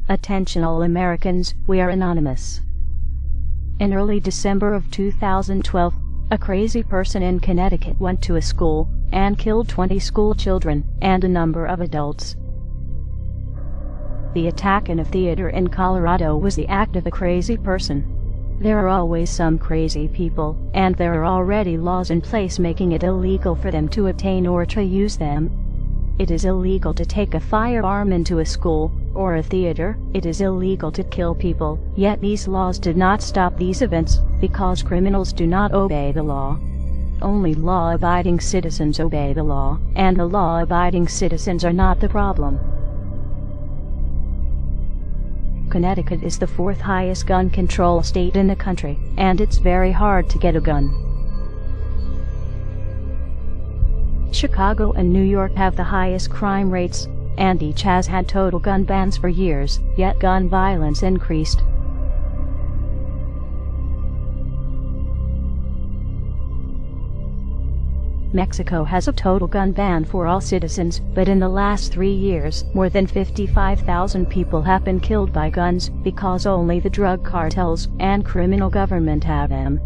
Attention all Americans, we are anonymous. In early December of 2012, a crazy person in Connecticut went to a school and killed 20 school children and a number of adults. The attack in a theater in Colorado was the act of a crazy person. There are always some crazy people, and there are already laws in place making it illegal for them to obtain or to use them. It is illegal to take a firearm into a school or a theater. It is illegal to kill people, yet these laws did not stop these events, because criminals do not obey the law. Only law-abiding citizens obey the law, and the law-abiding citizens are not the problem. Connecticut is the 4th highest gun control state in the country, and it's very hard to get a gun. Chicago and New York have the highest crime rates, and each has had total gun bans for years, yet gun violence increased. Mexico has a total gun ban for all citizens, but in the last 3 years, more than 55,000 people have been killed by guns, because only the drug cartels and criminal government have them.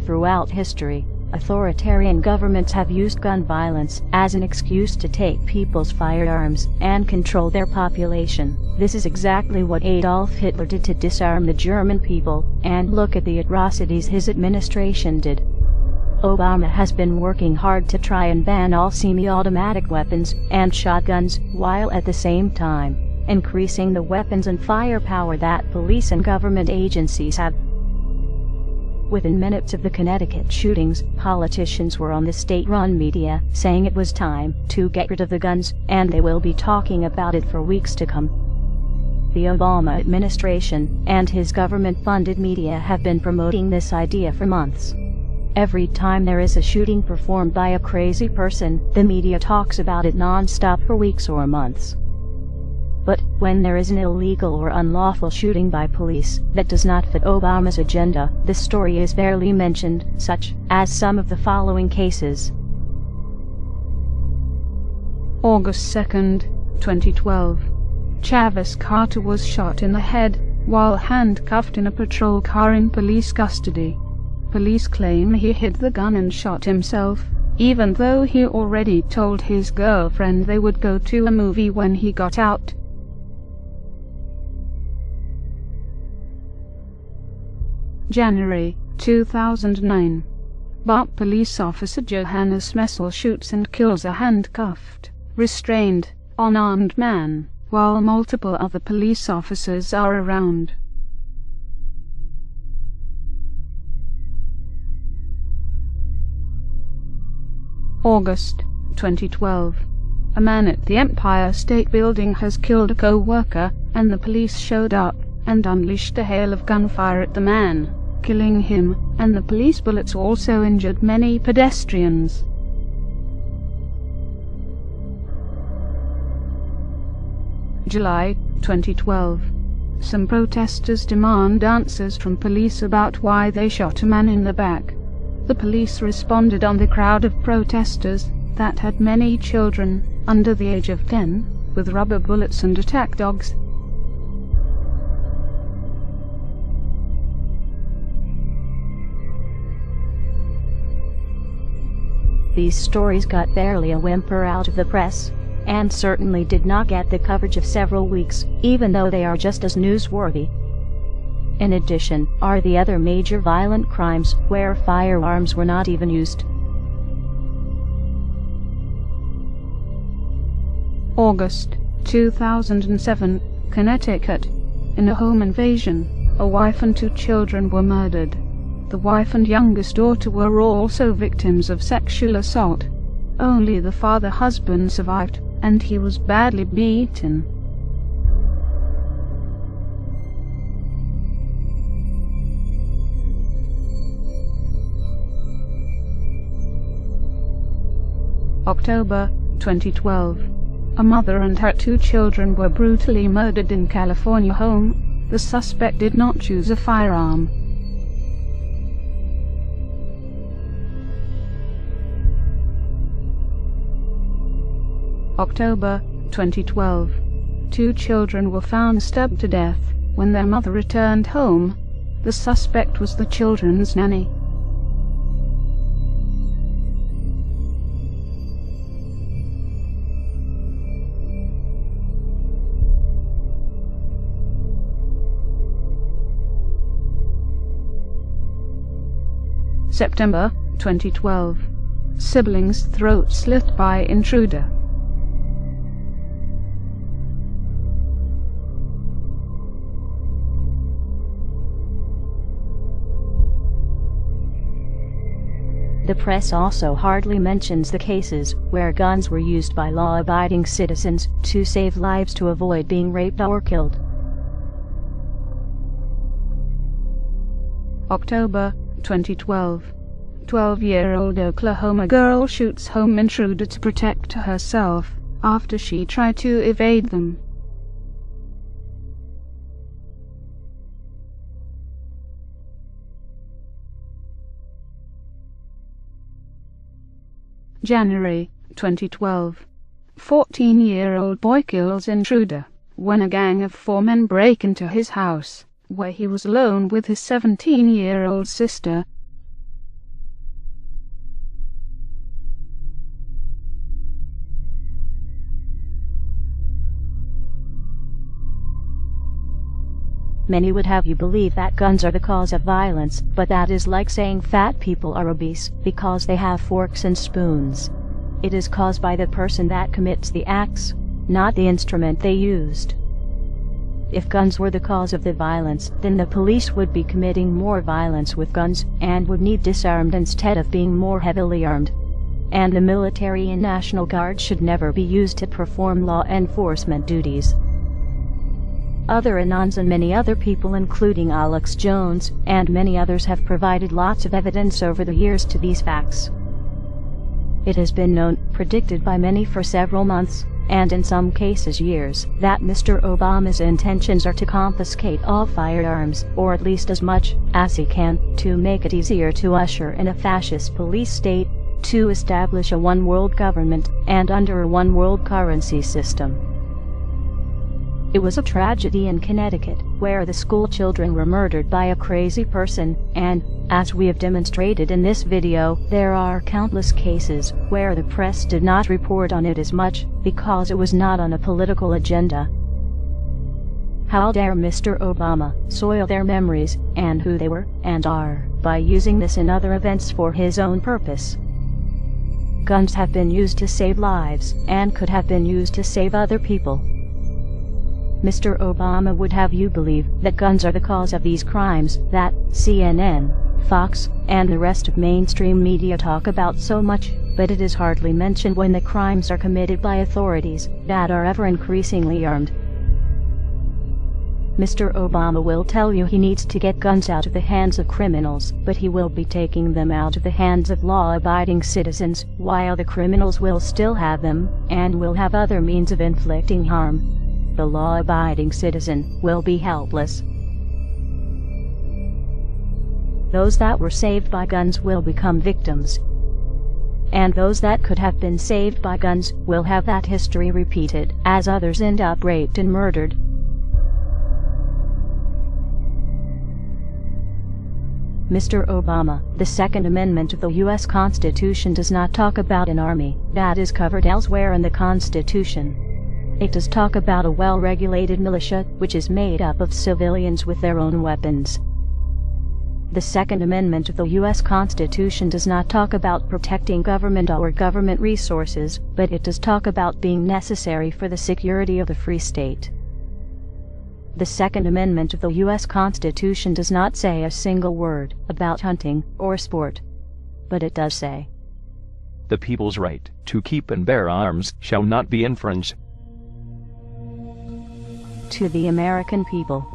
Throughout history, authoritarian governments have used gun violence as an excuse to take people's firearms and control their population. This is exactly what Adolf Hitler did to disarm the German people, and look at the atrocities his administration did. Obama has been working hard to try and ban all semi-automatic weapons and shotguns, while at the same time increasing the weapons and firepower that police and government agencies have. Within minutes of the Connecticut shootings, politicians were on the state-run media saying it was time to get rid of the guns, and they will be talking about it for weeks to come. The Obama administration and his government-funded media have been promoting this idea for months. Every time there is a shooting performed by a crazy person, the media talks about it non-stop for weeks or months. But when there is an illegal or unlawful shooting by police that does not fit Obama's agenda, the story is barely mentioned, such as some of the following cases. August 2, 2012. Travis Carter was shot in the head while handcuffed in a patrol car in police custody. Police claim he hid the gun and shot himself, even though he already told his girlfriend they would go to a movie when he got out. January 2009. Bart police officer Johannes Messel shoots and kills a handcuffed, restrained, unarmed man, while multiple other police officers are around. August 2012. A man at the Empire State Building has killed a co-worker, and the police showed up and unleashed a hail of gunfire at the man, killing him, and the police bullets also injured many pedestrians. July 2012. Some protesters demand answers from police about why they shot a man in the back. The police responded on the crowd of protesters that had many children under the age of 10, with rubber bullets and attack dogs. These stories got barely a whimper out of the press, and certainly did not get the coverage of several weeks, even though they are just as newsworthy. In addition, are the other major violent crimes where firearms were not even used. August 2007, Connecticut. In a home invasion, a wife and 2 children were murdered. The wife and youngest daughter were also victims of sexual assault. Only the husband survived, and he was badly beaten. October 2012. A mother and her 2 children were brutally murdered in California home. The suspect did not choose a firearm. October 2012. 2 children were found stabbed to death when their mother returned home. The suspect was the children's nanny. September 2012. Siblings' throat slit by intruder. The press also hardly mentions the cases where guns were used by law-abiding citizens to save lives to avoid being raped or killed. October 2012. 12-year-old Oklahoma girl shoots home intruder to protect herself after she tried to evade them. January 2012. 14-year-old boy kills intruder when a gang of 4 men break into his house, where he was alone with his 17-year-old sister. Many would have you believe that guns are the cause of violence, but that is like saying fat people are obese because they have forks and spoons. It is caused by the person that commits the acts, not the instrument they used. If guns were the cause of the violence, then the police would be committing more violence with guns and would need disarmed instead of being more heavily armed. And the military and National Guard should never be used to perform law enforcement duties. Other Anons and many other people, including Alex Jones and many others, have provided lots of evidence over the years to these facts. It has been known, predicted by many for several months, and in some cases years, that Mr. Obama's intentions are to confiscate all firearms, or at least as much as he can, to make it easier to usher in a fascist police state, to establish a one-world government, and under a one-world currency system. It was a tragedy in Connecticut, where the school children were murdered by a crazy person, and, as we have demonstrated in this video, there are countless cases where the press did not report on it as much, because it was not on a political agenda. How dare Mr. Obama soil their memories, and who they were, and are, by using this and other events for his own purpose. Guns have been used to save lives, and could have been used to save other people. Mr. Obama would have you believe that guns are the cause of these crimes that CNN, Fox, and the rest of mainstream media talk about so much, but it is hardly mentioned when the crimes are committed by authorities that are ever increasingly armed. Mr. Obama will tell you he needs to get guns out of the hands of criminals, but he will be taking them out of the hands of law-abiding citizens, while the criminals will still have them, and will have other means of inflicting harm. The law-abiding citizen will be helpless. Those that were saved by guns will become victims. And those that could have been saved by guns will have that history repeated, as others end up raped and murdered. Mr. Obama, the Second Amendment of the U.S. Constitution does not talk about an army. That is covered elsewhere in the Constitution. It does talk about a well-regulated militia, which is made up of civilians with their own weapons. The Second Amendment of the U.S. Constitution does not talk about protecting government or government resources, but it does talk about being necessary for the security of the free state. The Second Amendment of the U.S. Constitution does not say a single word about hunting or sport, but it does say, "The people's right to keep and bear arms shall not be infringed." To the American people,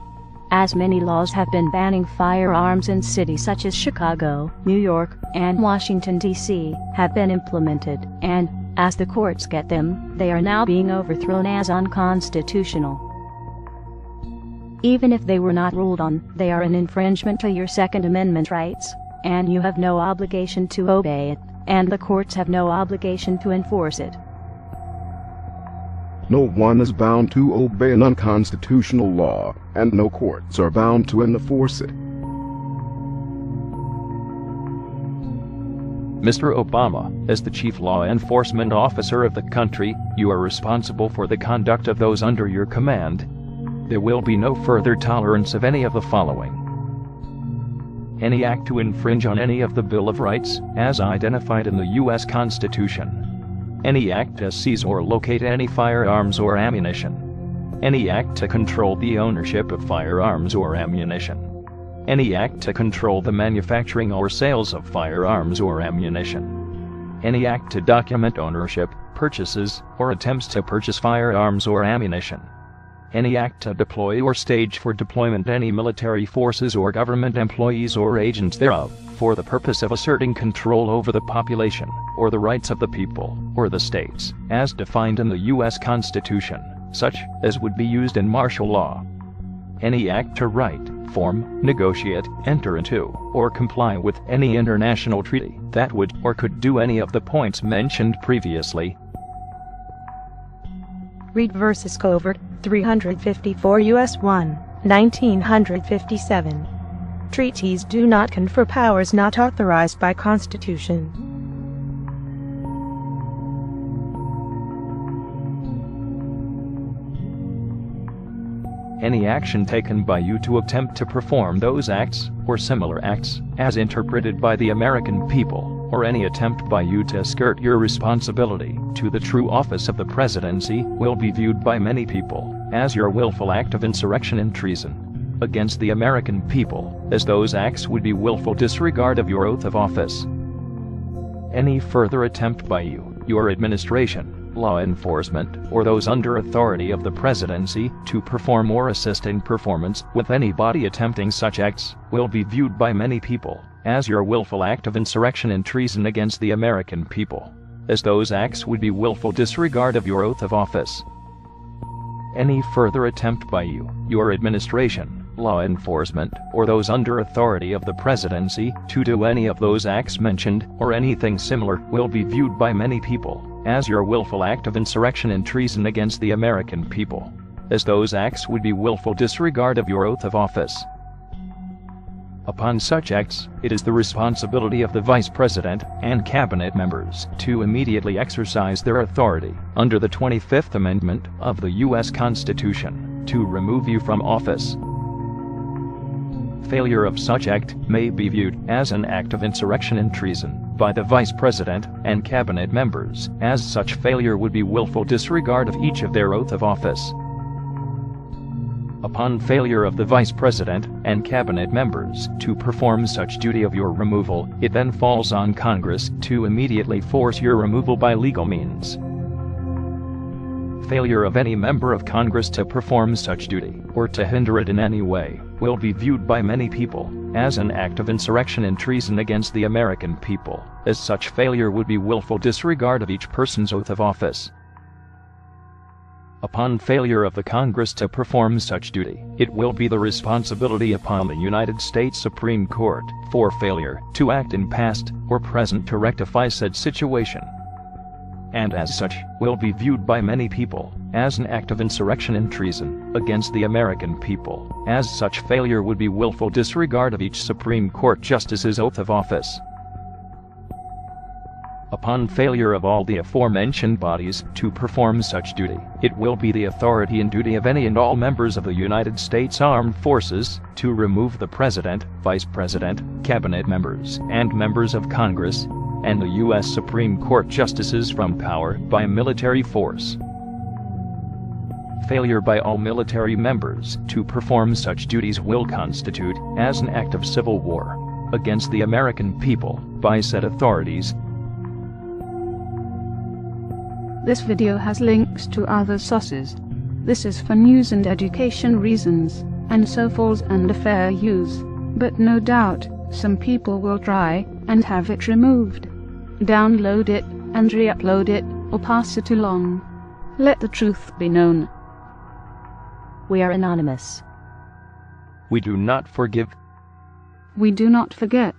as many laws have been banning firearms in cities such as Chicago, New York, and Washington, D.C., have been implemented, and, as the courts get them, they are now being overthrown as unconstitutional. Even if they were not ruled on, they are an infringement to your Second Amendment rights, and you have no obligation to obey it, and the courts have no obligation to enforce it. No one is bound to obey an unconstitutional law, and no courts are bound to enforce it. Mr. Obama, as the chief law enforcement officer of the country, you are responsible for the conduct of those under your command. There will be no further tolerance of any of the following: any act to infringe on any of the Bill of Rights, as identified in the U.S. Constitution. Any act to seize or locate any firearms or ammunition. Any act to control the ownership of firearms or ammunition. Any act to control the manufacturing or sales of firearms or ammunition. Any act to document ownership, purchases, or attempts to purchase firearms or ammunition. Any act to deploy or stage for deployment any military forces or government employees or agents thereof, for the purpose of asserting control over the population, or the rights of the people, or the states, as defined in the U.S. Constitution, such as would be used in martial law. Any act to write, form, negotiate, enter into, or comply with any international treaty that would or could do any of the points mentioned previously. Read versus Covert, 354 U.S. 1, 1957. Treaties do not confer powers not authorized by Constitution. Any action taken by you to attempt to perform those acts, or similar acts, as interpreted by the American people, or any attempt by you to skirt your responsibility to the true office of the presidency, will be viewed by many people as your willful act of insurrection and treason against the American people, as those acts would be willful disregard of your oath of office. Any further attempt by you, your administration, law enforcement, or those under authority of the presidency to perform or assist in performance with any body attempting such acts, will be viewed by many people as your willful act of insurrection and treason against the American people, as those acts would be willful disregard of your oath of office. Any further attempt by you, your administration, law enforcement, or those under authority of the presidency to do any of those acts mentioned, or anything similar, will be viewed by many people as your willful act of insurrection and treason against the American people, as those acts would be willful disregard of your oath of office. Upon such acts, it is the responsibility of the Vice President and Cabinet members to immediately exercise their authority under the 25th Amendment of the U.S. Constitution to remove you from office. Failure of such act may be viewed as an act of insurrection and treason by the Vice President and Cabinet members, as such failure would be willful disregard of each of their oath of office. Upon failure of the Vice President and Cabinet members to perform such duty of your removal, it then falls on Congress to immediately force your removal by legal means. Failure of any member of Congress to perform such duty, or to hinder it in any way, will be viewed by many people as an act of insurrection and treason against the American people, as such failure would be willful disregard of each person's oath of office. Upon failure of the Congress to perform such duty, it will be the responsibility upon the United States Supreme Court for failure to act in past or present to rectify said situation, and as such will be viewed by many people as an act of insurrection and treason against the American people, as such failure would be willful disregard of each Supreme Court justice's oath of office. Upon failure of all the aforementioned bodies to perform such duty, it will be the authority and duty of any and all members of the United States Armed Forces to remove the President, Vice President, Cabinet members, and members of Congress, and the U.S. Supreme Court justices from power by military force. Failure by all military members to perform such duties will constitute as an act of civil war against the American people by said authorities. This video has links to other sources. This is for news and education reasons, and so falls under fair use. But no doubt, some people will try and have it removed. Download it and re-upload it, or pass it along. Let the truth be known. We are anonymous. We do not forgive. We do not forget.